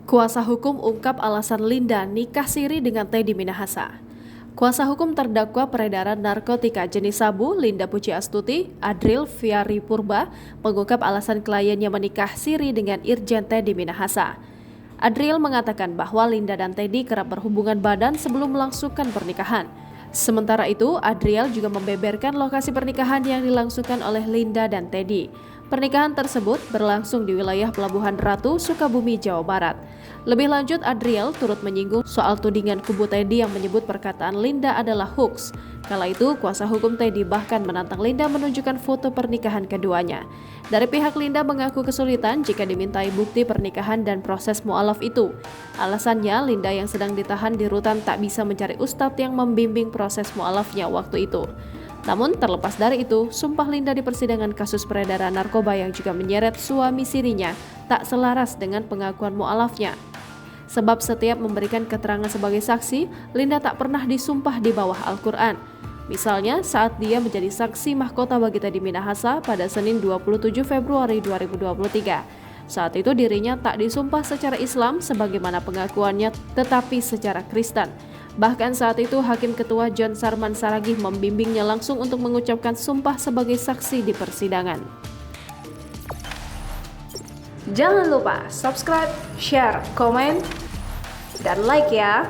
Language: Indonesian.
Kuasa hukum ungkap alasan Linda nikah siri dengan Teddy Minahasa. Kuasa hukum terdakwa peredaran narkotika jenis sabu Linda Pujiastuti, Adril Fiari Purba, mengungkap alasan kliennya menikah siri dengan Irjen Teddy Minahasa. Adril mengatakan bahwa Linda dan Teddy kerap berhubungan badan sebelum melangsungkan pernikahan. Sementara itu, Adriel juga membeberkan lokasi pernikahan yang dilangsungkan oleh Linda dan Teddy. Pernikahan tersebut berlangsung di wilayah Pelabuhan Ratu, Sukabumi, Jawa Barat. Lebih lanjut, Adriel turut menyinggung soal tudingan kubu Teddy yang menyebut perkataan Linda adalah hoax. Kala itu, kuasa hukum Teddy bahkan menantang Linda menunjukkan foto pernikahan keduanya. Dari pihak Linda mengaku kesulitan jika dimintai bukti pernikahan dan proses mualaf itu. Alasannya, Linda yang sedang ditahan di rutan tak bisa mencari ustadz yang membimbing proses mualafnya waktu itu. Namun terlepas dari itu, sumpah Linda di persidangan kasus peredaran narkoba yang juga menyeret suami sirinya tak selaras dengan pengakuan mualafnya. Sebab setiap memberikan keterangan sebagai saksi, Linda tak pernah disumpah di bawah Al-Quran. Misalnya saat dia menjadi saksi mahkota bagi Teddy Minahasa pada Senin 27 Februari 2023. Saat itu dirinya tak disumpah secara Islam sebagaimana pengakuannya, tetapi secara Kristen. Bahkan saat itu Hakim Ketua John Sarman Saragih membimbingnya langsung untuk mengucapkan sumpah sebagai saksi di persidangan. Jangan lupa subscribe, share, komen, dan like ya!